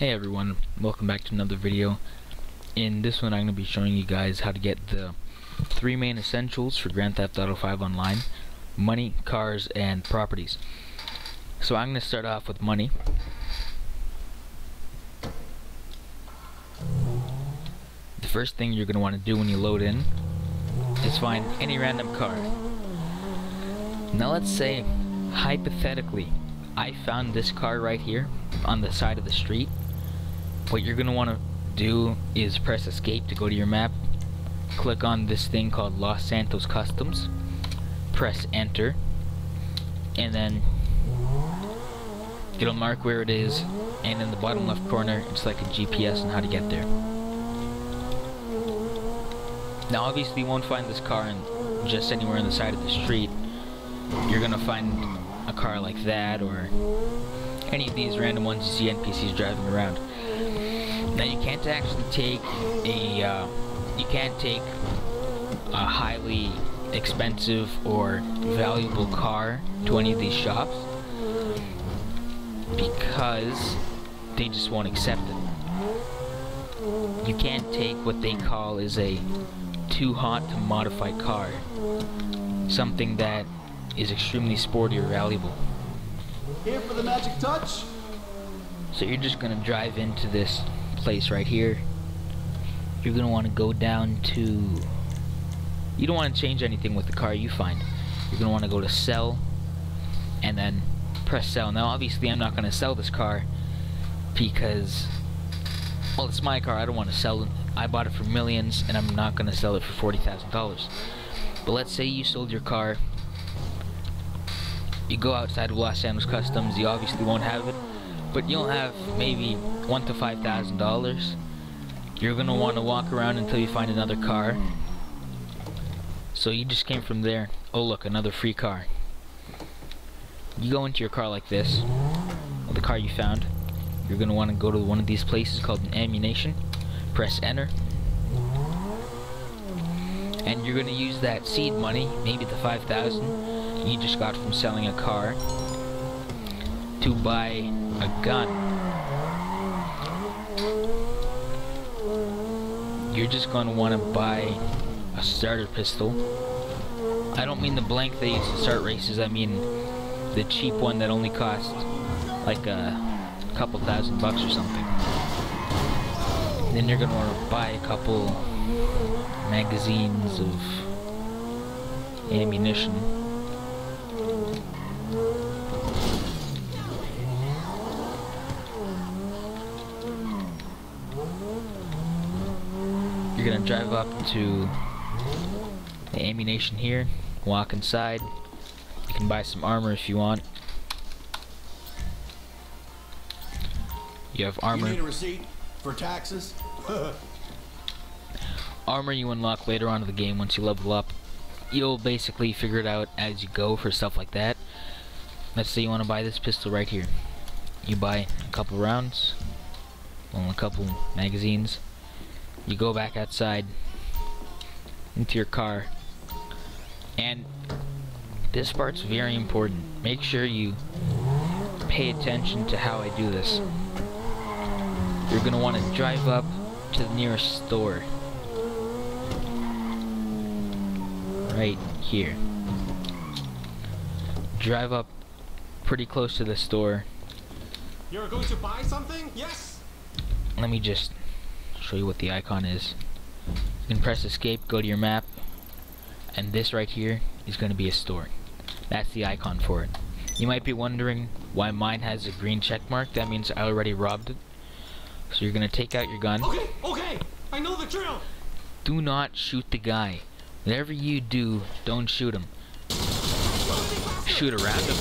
Hey everyone, welcome back to another video. In this one I'm going to be showing you guys how to get the 3 main essentials for Grand Theft Auto 5 Online: money, cars, and properties. So I'm going to start off with money. The first thing you're going to want to do when you load in is find any random car. Now let's say, hypothetically, I found this car right here on the side of the street. What you're going to want to do is press escape to go to your map, click on this thing called Los Santos Customs, press enter, and then it'll mark where it is, and in the bottom left corner it's like a GPS on how to get there. Now obviously you won't find this car in just anywhere on the side of the street. You're going to find a car like that or any of these random ones you see NPCs driving around. Now you can't actually take a highly expensive or valuable car to any of these shops because they just won't accept it. You can't take what they call is a too hot to modify car, something that is extremely sporty or valuable. Here for the magic touch. So you're just gonna drive into this place right here. You're gonna want to go down to, you don't want to change anything with the car you find. You're gonna want to go to sell and then press sell. Now obviously I'm not gonna sell this car because, well, it's my car. I don't want to sell it. I bought it for millions and I'm not gonna sell it for $40,000. But let's say you sold your car. You go outside of Los Santos Customs, you obviously won't have it, but you'll have maybe $1,000 to $5,000. You're gonna want to walk around until you find another car. So you just came from there. Oh look, another free car. You go into your car like this, the car you found. You're gonna want to go to one of these places called an ammunition. Press enter, and you're gonna use that seed money, maybe the 5,000 you just got from selling a car, to buy a gun. You're just going to want to buy a starter pistol. I don't mean the blank they use to start races, I mean the cheap one that only costs like a couple $1,000 or something. Then you're going to want to buy a couple magazines of ammunition. You're gonna drive up to the ammunition here, walk inside. You can buy some armor if you want. You have armor. You need a receipt for taxes? Armor you unlock later on in the game once you level up. You'll basically figure it out as you go for stuff like that. Let's say you want to buy this pistol right here. You buy a couple rounds, well, a couple magazines. You go back outside into your car, and this part's very important. Make sure you pay attention to how I do this. You're going to want to drive up to the nearest store right here. Drive up pretty close to the store. You're going to buy something? Yes. Let me just show you what the icon is. You can press escape, go to your map, and this right here is going to be a store. That's the icon for it. You might be wondering why mine has a green check mark. That means I already robbed it. So you're going to take out your gun. Okay, I know the drill. Do not shoot the guy. Whatever you do, don't shoot him. Shoot around him.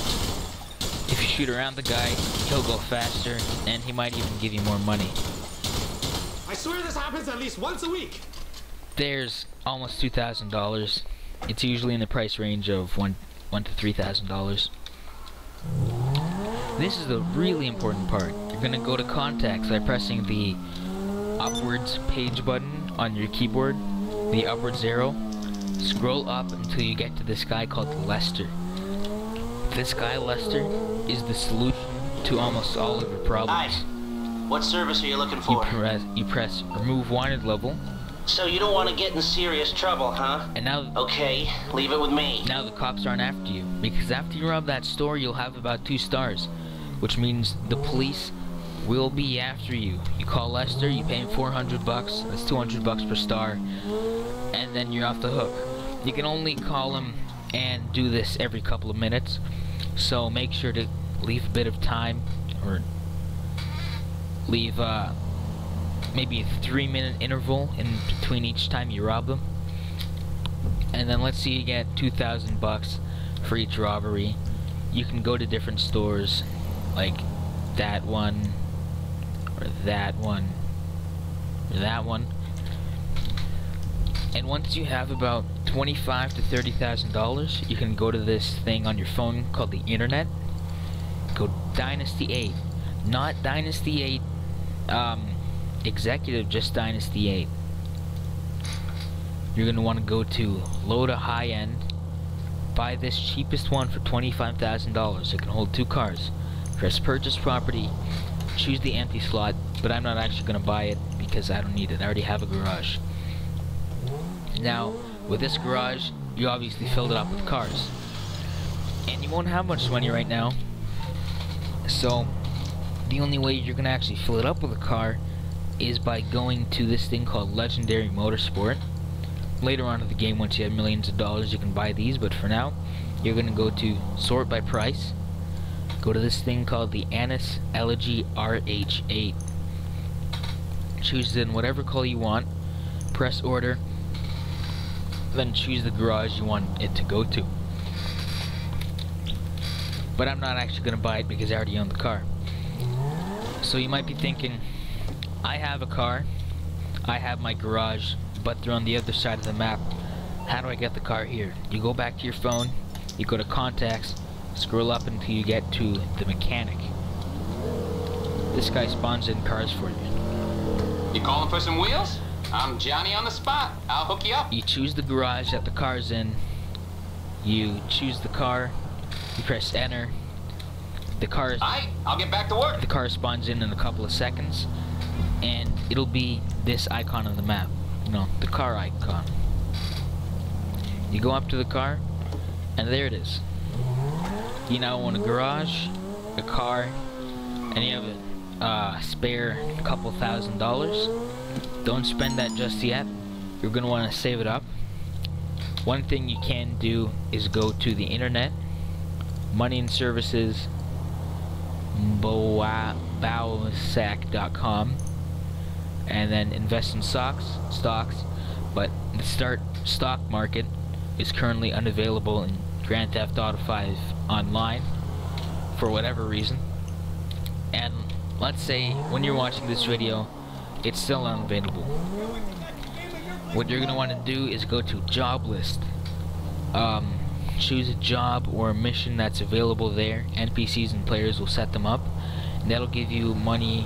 If you shoot around the guy, he'll go faster, and he might even give you more money. I swear this happens at least once a week. There's almost $2,000. It's usually in the price range of $1,000 to $3,000. This is the really important part. You're gonna go to contacts by pressing the upwards page button on your keyboard, the upwards arrow. Scroll up until you get to this guy called Lester. This guy, Lester, is the solution to almost all of your problems. What service are you looking for? You press remove wanted level. So you don't want to get in serious trouble, huh? And now... Okay, leave it with me. Now the cops aren't after you, because after you rob that store, you'll have about 2 stars, which means the police will be after you. You call Lester, you pay him $400, that's $200 per star, and then you're off the hook. You can only call him and do this every couple of minutes, so make sure to leave a bit of time, or leave maybe a 3-minute interval in between each time you rob them. And then let's say you get $2,000 for each robbery. You can go to different stores, like that one, or that one, or that one. And once you have about $25,000 to $30,000, you can go to this thing on your phone called the internet. Go Dynasty 8, not Dynasty 8 Executive, just Dynasty 8. You're going to want to go to low to high end, buy this cheapest one for $25,000. It can hold 2 cars. Press purchase property, choose the empty slot, but I'm not actually going to buy it because I don't need it. I already have a garage. Now, with this garage, you obviously filled it up with cars, and you won't have much money right now, so the only way you're going to actually fill it up with a car is by going to this thing called Legendary Motorsport. Later on in the game, once you have millions of dollars, you can buy these, but for now, you're going to go to sort by price, go to this thing called the Annis Elegy RH8, choose in whatever color you want, press order, then choose the garage you want it to go to. But I'm not actually going to buy it because I already own the car. So you might be thinking, I have a car, I have my garage, but they're on the other side of the map. How do I get the car here? You go back to your phone, you go to contacts, scroll up until you get to the mechanic. This guy spawns in cars for you. You calling for some wheels? I'm Johnny on the spot. I'll hook you up. You choose the garage that the car's in, you choose the car, you press enter, the car I'll get back to work. The car spawns in a couple of seconds, and it'll be this icon on the map. You know, the car icon. You go up to the car, and there it is. You now own a garage, a car, and you have a spare couple $1,000s. Don't spend that just yet. You're going to want to save it up. One thing you can do is go to the internet, money and services, bowsack.com, and then invest in stocks, but the stock market is currently unavailable in Grand Theft Auto 5 online for whatever reason. And let's say when you're watching this video, it's still unavailable. What you're going to want to do is go to job list. Choose a job or a mission that's available there. NPCs and players will set them up, and that'll give you money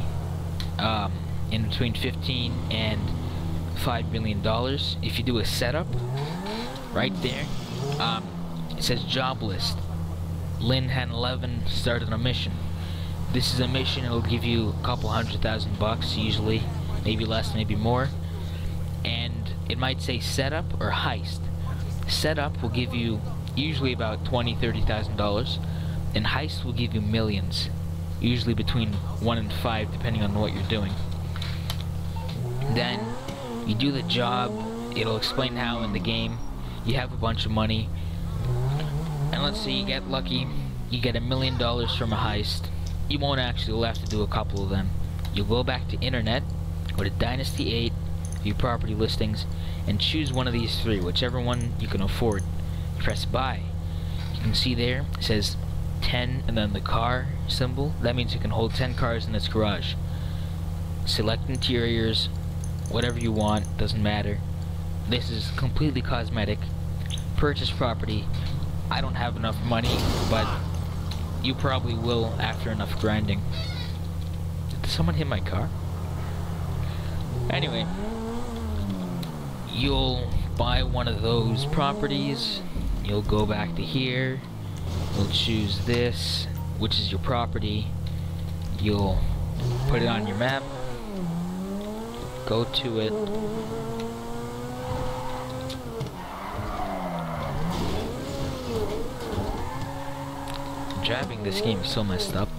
in between $15 and $5 million. If you do a setup, right there, it says job list. Lynn Han 11 started a mission. This is a mission. It'll give you a couple $100,000 usually, maybe less, maybe more, and it might say setup or heist. Setup will give you usually about $20,000-$30,000, and heist will give you millions, usually between 1 and 5 depending on what you're doing. Then you do the job. It'll explain how in the game you have a bunch of money, and let's say you get lucky, you get $1 million from a heist. You won't actually have to do a couple of them. You'll go back to internet, go to Dynasty 8, view property listings, and choose one of these 3, whichever one you can afford. Press buy. You can see there it says 10 and then the car symbol. That means you can hold 10 cars in this garage. Select interiors, whatever you want, doesn't matter. This is completely cosmetic. Purchase property. I don't have enough money, but you probably will after enough grinding. Did someone hit my car? Anyway, you'll buy one of those properties. You'll go back to here. You'll choose this, which is your property. You'll put it on your map, go to it, driving this game is so messed up.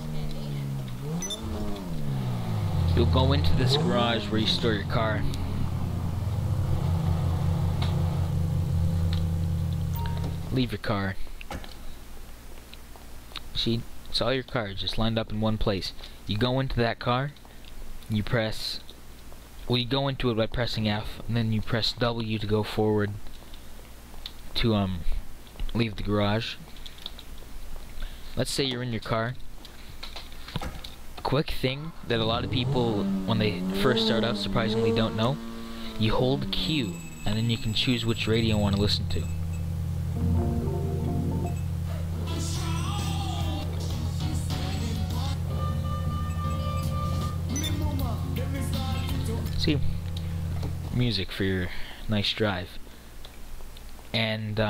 You'll go into this garage where you store your car. Leave your car. See, it's all your cars just lined up in one place. You go into that car, you press, well, you go into it by pressing F, and then you press W to go forward to leave the garage. Let's say you're in your car. Quick thing that a lot of people, when they first start out, surprisingly don't know. You hold Q, and then you can choose which radio you want to listen to. See, music for your nice drive. And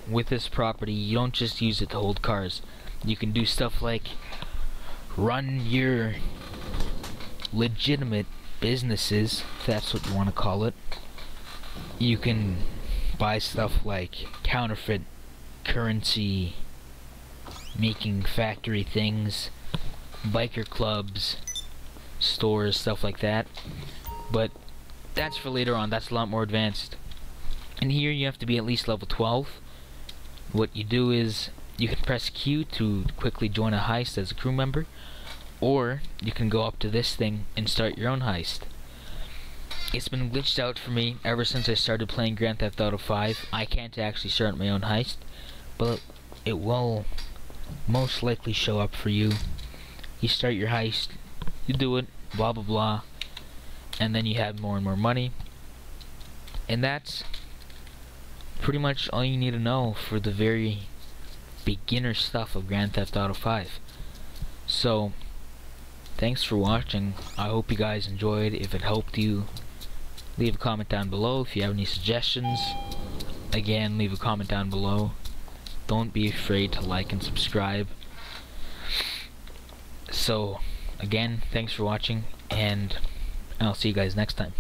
with this property, you don't just use it to hold cars. You can do stuff like run your legitimate businesses, if that's what you want to call it. You can buy stuff like counterfeit currency, making factory things, biker clubs, stores, stuff like that. But that's for later on. That's a lot more advanced. And here you have to be at least level 12. What you do is you can press Q to quickly join a heist as a crew member, or you can go up to this thing and start your own heist. It's been glitched out for me ever since I started playing Grand Theft Auto 5. I can't actually start my own heist, but it will most likely show up for you. You start your heist, you do it, blah blah blah, and then you have more and more money. And that's pretty much all you need to know for the very beginner stuff of Grand Theft Auto 5. So, thanks for watching. I hope you guys enjoyed. If it helped you, leave a comment down below. If you have any suggestions, again, leave a comment down below. Don't be afraid to like and subscribe. So, again, thanks for watching, and I'll see you guys next time.